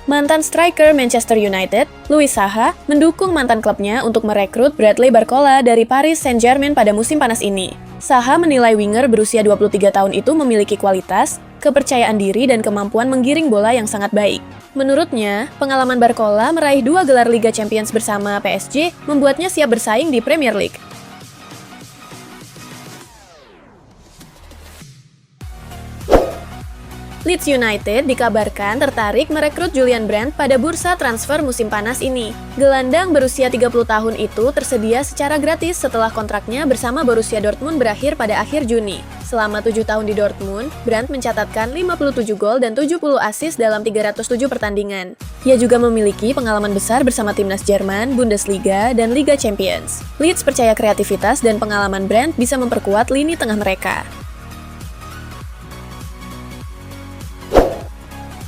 Mantan striker Manchester United, Louis Saha, mendukung mantan klubnya untuk merekrut Bradley Barcola dari Paris Saint-Germain pada musim panas ini. Saha menilai winger berusia 23 tahun itu memiliki kualitas, kepercayaan diri, dan kemampuan menggiring bola yang sangat baik. Menurutnya, pengalaman Barcola meraih 2 gelar Liga Champions bersama PSG membuatnya siap bersaing di Premier League. Leeds United dikabarkan tertarik merekrut Julian Brandt pada bursa transfer musim panas ini. Gelandang berusia 30 tahun itu tersedia secara gratis setelah kontraknya bersama Borussia Dortmund berakhir pada akhir Juni. Selama 7 tahun di Dortmund, Brandt mencatatkan 57 gol dan 70 assist dalam 307 pertandingan. Ia juga memiliki pengalaman besar bersama timnas Jerman, Bundesliga, dan Liga Champions. Leeds percaya kreativitas dan pengalaman Brandt bisa memperkuat lini tengah mereka.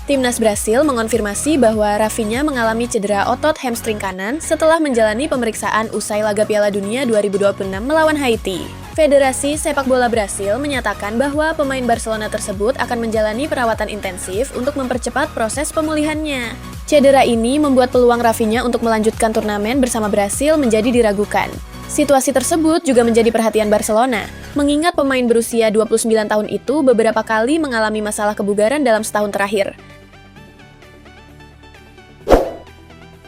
Timnas Brasil mengonfirmasi bahwa Rafinha mengalami cedera otot hamstring kanan setelah menjalani pemeriksaan usai laga Piala Dunia 2026 melawan Haiti. Federasi Sepak Bola Brasil menyatakan bahwa pemain Barcelona tersebut akan menjalani perawatan intensif untuk mempercepat proses pemulihannya. Cedera ini membuat peluang Rafinha untuk melanjutkan turnamen bersama Brasil menjadi diragukan. Situasi tersebut juga menjadi perhatian Barcelona, mengingat pemain berusia 29 tahun itu beberapa kali mengalami masalah kebugaran dalam setahun terakhir.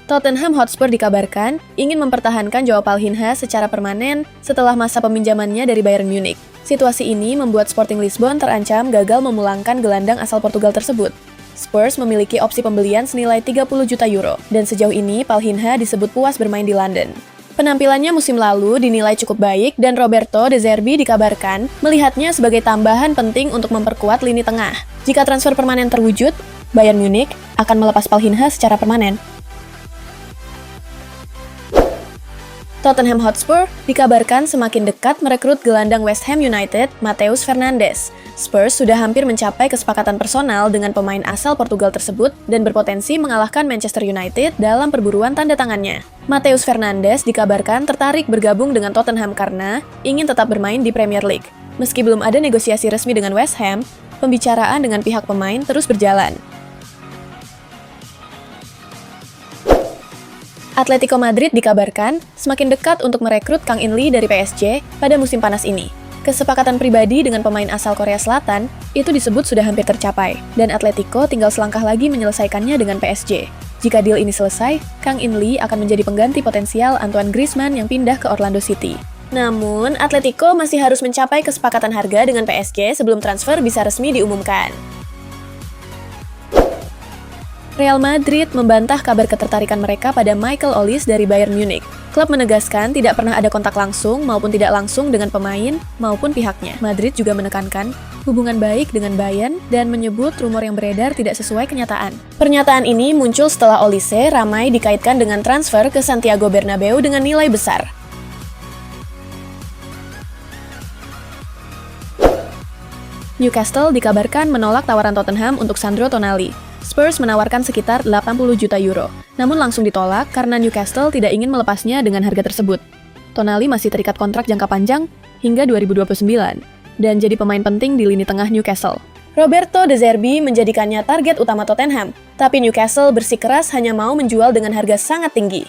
Tottenham Hotspur dikabarkan ingin mempertahankan Joao Palhinha secara permanen setelah masa peminjamannya dari Bayern Munich. Situasi ini membuat Sporting Lisbon terancam gagal memulangkan gelandang asal Portugal tersebut. Spurs memiliki opsi pembelian senilai 30 juta euro, dan sejauh ini Palhinha disebut puas bermain di London. Penampilannya musim lalu dinilai cukup baik dan Roberto De Zerbi dikabarkan melihatnya sebagai tambahan penting untuk memperkuat lini tengah. Jika transfer permanen terwujud, Bayern Munich akan melepas Palhinha secara permanen. Tottenham Hotspur dikabarkan semakin dekat merekrut gelandang West Ham United, Matheus Fernandes. Spurs sudah hampir mencapai kesepakatan personal dengan pemain asal Portugal tersebut dan berpotensi mengalahkan Manchester United dalam perburuan tanda tangannya. Matheus Fernandes dikabarkan tertarik bergabung dengan Tottenham karena ingin tetap bermain di Premier League. Meski belum ada negosiasi resmi dengan West Ham, pembicaraan dengan pihak pemain terus berjalan. Atletico Madrid dikabarkan semakin dekat untuk merekrut Kang In-lee dari PSG pada musim panas ini. Kesepakatan pribadi dengan pemain asal Korea Selatan itu disebut sudah hampir tercapai, dan Atletico tinggal selangkah lagi menyelesaikannya dengan PSG. Jika deal ini selesai, Kang In-lee akan menjadi pengganti potensial Antoine Griezmann yang pindah ke Orlando City. Namun, Atletico masih harus mencapai kesepakatan harga dengan PSG sebelum transfer bisa resmi diumumkan. Real Madrid membantah kabar ketertarikan mereka pada Michael Olise dari Bayern Munich. Klub menegaskan tidak pernah ada kontak langsung maupun tidak langsung dengan pemain maupun pihaknya. Madrid juga menekankan hubungan baik dengan Bayern dan menyebut rumor yang beredar tidak sesuai kenyataan. Pernyataan ini muncul setelah Olise ramai dikaitkan dengan transfer ke Santiago Bernabeu dengan nilai besar. Newcastle dikabarkan menolak tawaran Tottenham untuk Sandro Tonali. Spurs menawarkan sekitar 80 juta euro, namun langsung ditolak karena Newcastle tidak ingin melepasnya dengan harga tersebut. Tonali masih terikat kontrak jangka panjang hingga 2029, dan jadi pemain penting di lini tengah Newcastle. Roberto De Zerbi menjadikannya target utama Tottenham, tapi Newcastle bersikeras hanya mau menjual dengan harga sangat tinggi.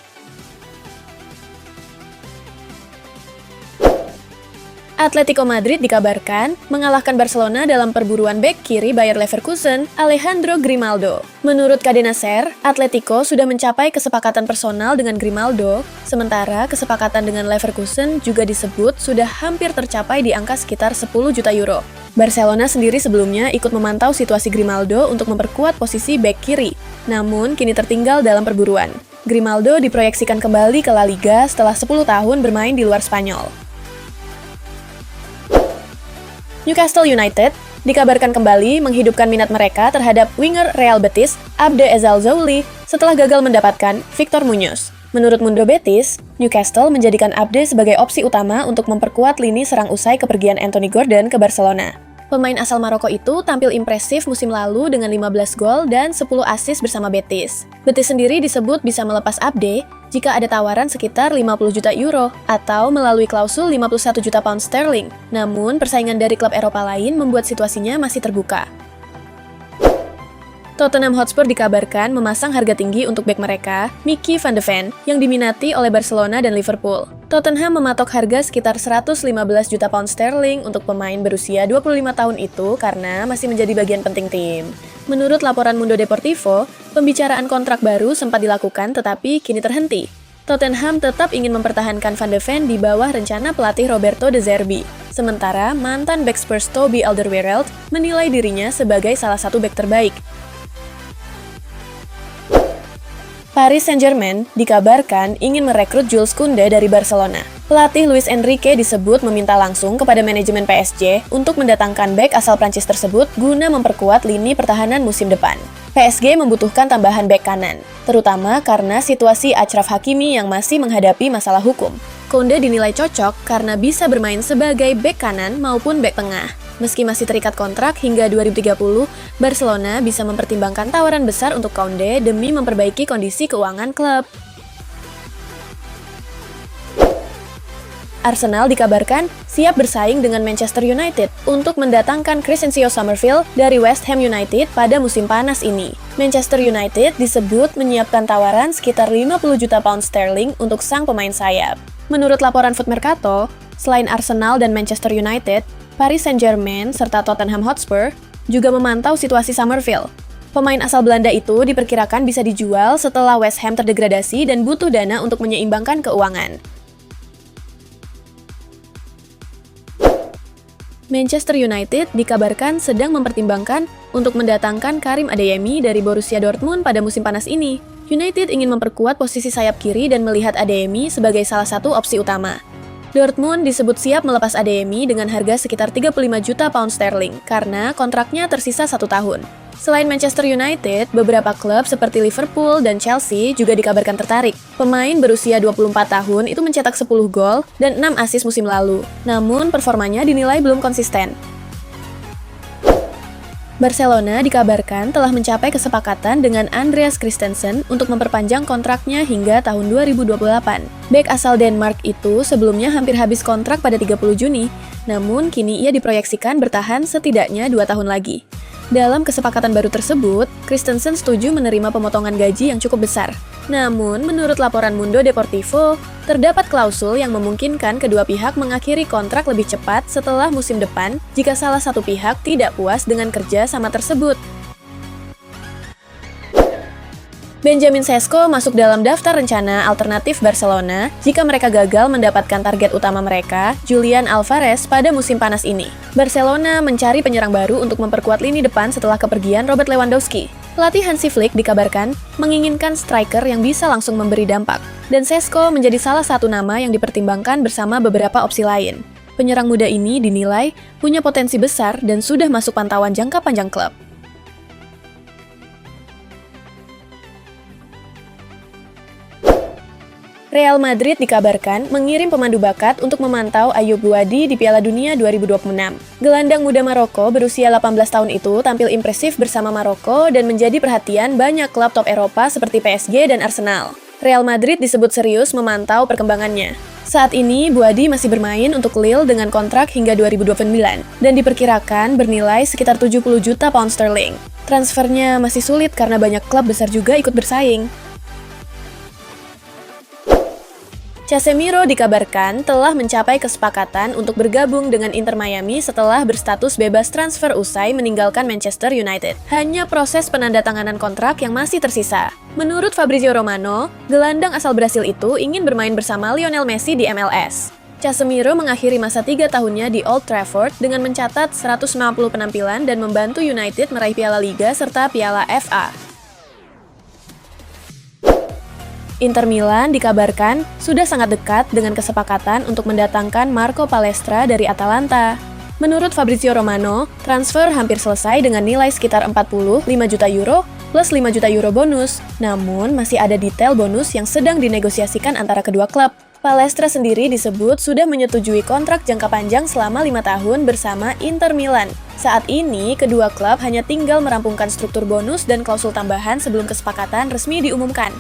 Atletico Madrid dikabarkan mengalahkan Barcelona dalam perburuan bek kiri Bayer Leverkusen, Alejandro Grimaldo. Menurut Cadena SER, Atletico sudah mencapai kesepakatan personal dengan Grimaldo, sementara kesepakatan dengan Leverkusen juga disebut sudah hampir tercapai di angka sekitar 10 juta euro. Barcelona sendiri sebelumnya ikut memantau situasi Grimaldo untuk memperkuat posisi bek kiri, namun kini tertinggal dalam perburuan. Grimaldo diproyeksikan kembali ke La Liga setelah 10 tahun bermain di luar Spanyol. Newcastle United dikabarkan kembali menghidupkan minat mereka terhadap winger Real Betis, Abde Ezzalzouli, setelah gagal mendapatkan Victor Muñoz. Menurut Mundo Betis, Newcastle menjadikan Abde sebagai opsi utama untuk memperkuat lini serang usai kepergian Anthony Gordon ke Barcelona. Pemain asal Maroko itu tampil impresif musim lalu dengan 15 gol dan 10 assist bersama Betis. Betis sendiri disebut bisa melepas Abde jika ada tawaran sekitar 50 juta euro atau melalui klausul 51 juta pound sterling. Namun, persaingan dari klub Eropa lain membuat situasinya masih terbuka. Tottenham Hotspur dikabarkan memasang harga tinggi untuk bek mereka, Mickey van de Ven, yang diminati oleh Barcelona dan Liverpool. Tottenham mematok harga sekitar 115 juta pound sterling untuk pemain berusia 25 tahun itu karena masih menjadi bagian penting tim. Menurut laporan Mundo Deportivo, pembicaraan kontrak baru sempat dilakukan tetapi kini terhenti. Tottenham tetap ingin mempertahankan Van de Ven di bawah rencana pelatih Roberto De Zerbi. Sementara mantan bek Spurs Toby Alderweireld menilai dirinya sebagai salah satu bek terbaik. Paris Saint-Germain dikabarkan ingin merekrut Jules Koundé dari Barcelona. Pelatih Luis Enrique disebut meminta langsung kepada manajemen PSG untuk mendatangkan bek asal Prancis tersebut guna memperkuat lini pertahanan musim depan. PSG membutuhkan tambahan bek kanan, terutama karena situasi Achraf Hakimi yang masih menghadapi masalah hukum. Koundé dinilai cocok karena bisa bermain sebagai bek kanan maupun bek tengah. Meski masih terikat kontrak hingga 2030, Barcelona bisa mempertimbangkan tawaran besar untuk Koundé demi memperbaiki kondisi keuangan klub. Arsenal dikabarkan siap bersaing dengan Manchester United untuk mendatangkan Crescencio Summerville dari West Ham United pada musim panas ini. Manchester United disebut menyiapkan tawaran sekitar 50 juta pound sterling untuk sang pemain sayap. Menurut laporan Foot Mercato, selain Arsenal dan Manchester United, Paris Saint-Germain serta Tottenham Hotspur juga memantau situasi Summerville. Pemain asal Belanda itu diperkirakan bisa dijual setelah West Ham terdegradasi dan butuh dana untuk menyeimbangkan keuangan. Manchester United dikabarkan sedang mempertimbangkan untuk mendatangkan Karim Adeyemi dari Borussia Dortmund pada musim panas ini. United ingin memperkuat posisi sayap kiri dan melihat Adeyemi sebagai salah satu opsi utama. Dortmund disebut siap melepas Adeyemi dengan harga sekitar 35 juta pound sterling karena kontraknya tersisa 1 tahun. Selain Manchester United, beberapa klub seperti Liverpool dan Chelsea juga dikabarkan tertarik. Pemain berusia 24 tahun itu mencetak 10 gol dan 6 assist musim lalu. Namun performanya dinilai belum konsisten. Barcelona dikabarkan telah mencapai kesepakatan dengan Andreas Christensen untuk memperpanjang kontraknya hingga tahun 2028. Bek asal Denmark itu sebelumnya hampir habis kontrak pada 30 Juni, namun kini ia diproyeksikan bertahan setidaknya 2 tahun lagi. Dalam kesepakatan baru tersebut, Christensen setuju menerima pemotongan gaji yang cukup besar. Namun, menurut laporan Mundo Deportivo, terdapat klausul yang memungkinkan kedua pihak mengakhiri kontrak lebih cepat setelah musim depan jika salah satu pihak tidak puas dengan kerja sama tersebut. Benjamin Sesko masuk dalam daftar rencana alternatif Barcelona jika mereka gagal mendapatkan target utama mereka, Julian Alvarez, pada musim panas ini. Barcelona mencari penyerang baru untuk memperkuat lini depan setelah kepergian Robert Lewandowski. Pelatih Hansi Flick dikabarkan menginginkan striker yang bisa langsung memberi dampak, dan Sesko menjadi salah satu nama yang dipertimbangkan bersama beberapa opsi lain. Penyerang muda ini dinilai punya potensi besar dan sudah masuk pantauan jangka panjang klub. Real Madrid dikabarkan mengirim pemandu bakat untuk memantau Ayoub Buadi di Piala Dunia 2026. Gelandang muda Maroko berusia 18 tahun itu tampil impresif bersama Maroko dan menjadi perhatian banyak klub top Eropa seperti PSG dan Arsenal. Real Madrid disebut serius memantau perkembangannya. Saat ini, Buadi masih bermain untuk Lille dengan kontrak hingga 2029 dan diperkirakan bernilai sekitar 70 juta pound sterling. Transfernya masih sulit karena banyak klub besar juga ikut bersaing. Casemiro dikabarkan telah mencapai kesepakatan untuk bergabung dengan Inter Miami setelah berstatus bebas transfer usai meninggalkan Manchester United. Hanya proses penandatanganan kontrak yang masih tersisa. Menurut Fabrizio Romano, gelandang asal Brasil itu ingin bermain bersama Lionel Messi di MLS. Casemiro mengakhiri masa 3 tahunnya di Old Trafford dengan mencatat 150 penampilan dan membantu United meraih Piala Liga serta Piala FA. Inter Milan dikabarkan sudah sangat dekat dengan kesepakatan untuk mendatangkan Marco Palestra dari Atalanta. Menurut Fabrizio Romano, transfer hampir selesai dengan nilai sekitar 45 juta euro plus 5 juta euro bonus. Namun, masih ada detail bonus yang sedang dinegosiasikan antara kedua klub. Palestra sendiri disebut sudah menyetujui kontrak jangka panjang selama 5 tahun bersama Inter Milan. Saat ini, kedua klub hanya tinggal merampungkan struktur bonus dan klausul tambahan sebelum kesepakatan resmi diumumkan.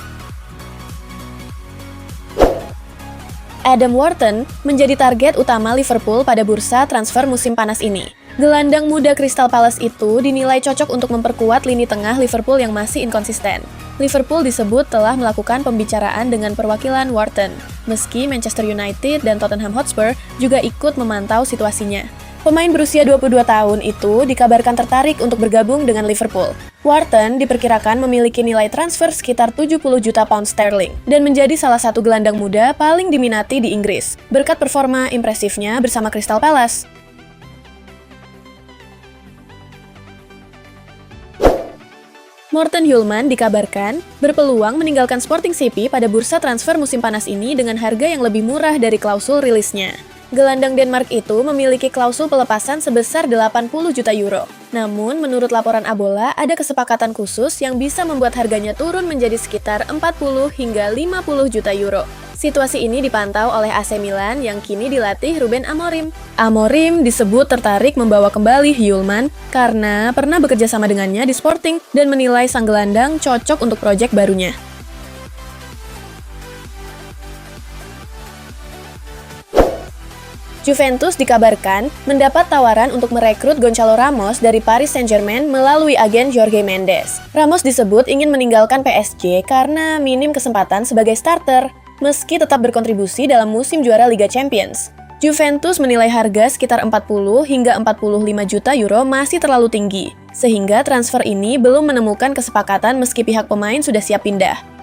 Adam Wharton menjadi target utama Liverpool pada bursa transfer musim panas ini. Gelandang muda Crystal Palace itu dinilai cocok untuk memperkuat lini tengah Liverpool yang masih inkonsisten. Liverpool disebut telah melakukan pembicaraan dengan perwakilan Wharton, meski Manchester United dan Tottenham Hotspur juga ikut memantau situasinya. Pemain berusia 22 tahun itu dikabarkan tertarik untuk bergabung dengan Liverpool. Wharton diperkirakan memiliki nilai transfer sekitar 70 juta pound sterling dan menjadi salah satu gelandang muda paling diminati di Inggris, berkat performa impresifnya bersama Crystal Palace. Morten Hjulmand dikabarkan berpeluang meninggalkan Sporting CP pada bursa transfer musim panas ini dengan harga yang lebih murah dari klausul rilisnya. Gelandang Denmark itu memiliki klausul pelepasan sebesar 80 juta euro. Namun, menurut laporan Abola, ada kesepakatan khusus yang bisa membuat harganya turun menjadi sekitar 40 hingga 50 juta euro. Situasi ini dipantau oleh AC Milan yang kini dilatih Ruben Amorim. Amorim disebut tertarik membawa kembali Hjulmand karena pernah bekerja sama dengannya di Sporting dan menilai sang gelandang cocok untuk proyek barunya. Juventus dikabarkan mendapat tawaran untuk merekrut Gonçalo Ramos dari Paris Saint-Germain melalui agen Jorge Mendes. Ramos disebut ingin meninggalkan PSG karena minim kesempatan sebagai starter, meski tetap berkontribusi dalam musim juara Liga Champions. Juventus menilai harga sekitar 40 hingga 45 juta euro masih terlalu tinggi, sehingga transfer ini belum menemukan kesepakatan meski pihak pemain sudah siap pindah.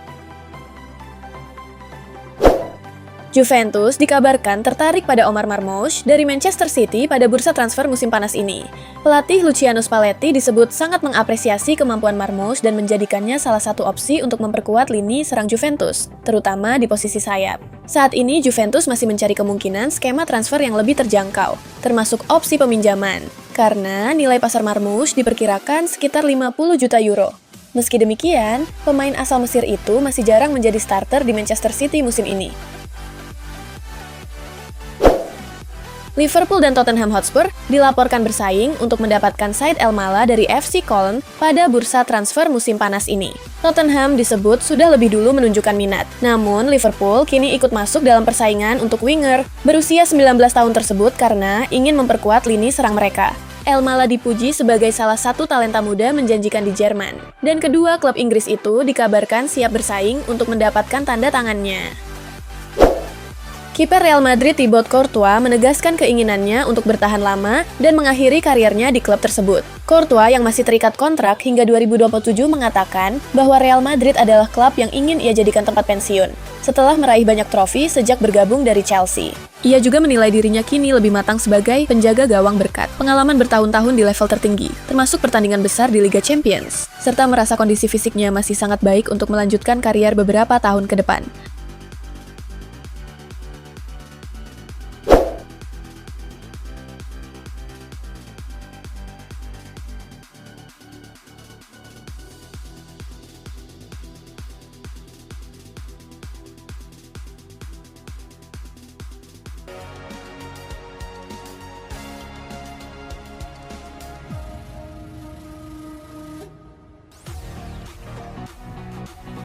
Juventus dikabarkan tertarik pada Omar Marmoush dari Manchester City pada bursa transfer musim panas ini. Pelatih Luciano Spalletti disebut sangat mengapresiasi kemampuan Marmoush dan menjadikannya salah satu opsi untuk memperkuat lini serang Juventus, terutama di posisi sayap. Saat ini Juventus masih mencari kemungkinan skema transfer yang lebih terjangkau, termasuk opsi peminjaman, karena nilai pasar Marmoush diperkirakan sekitar 50 juta euro. Meski demikian, pemain asal Mesir itu masih jarang menjadi starter di Manchester City musim ini. Liverpool dan Tottenham Hotspur dilaporkan bersaing untuk mendapatkan Said Elmala dari FC Köln pada bursa transfer musim panas ini. Tottenham disebut sudah lebih dulu menunjukkan minat, namun Liverpool kini ikut masuk dalam persaingan untuk winger berusia 19 tahun tersebut karena ingin memperkuat lini serang mereka. Elmala dipuji sebagai salah satu talenta muda menjanjikan di Jerman, dan kedua klub Inggris itu dikabarkan siap bersaing untuk mendapatkan tanda tangannya. Kiper Real Madrid Thibaut Courtois menegaskan keinginannya untuk bertahan lama dan mengakhiri karirnya di klub tersebut. Courtois yang masih terikat kontrak hingga 2027 mengatakan bahwa Real Madrid adalah klub yang ingin ia jadikan tempat pensiun, setelah meraih banyak trofi sejak bergabung dari Chelsea. Ia juga menilai dirinya kini lebih matang sebagai penjaga gawang berkat pengalaman bertahun-tahun di level tertinggi, termasuk pertandingan besar di Liga Champions, serta merasa kondisi fisiknya masih sangat baik untuk melanjutkan karier beberapa tahun ke depan.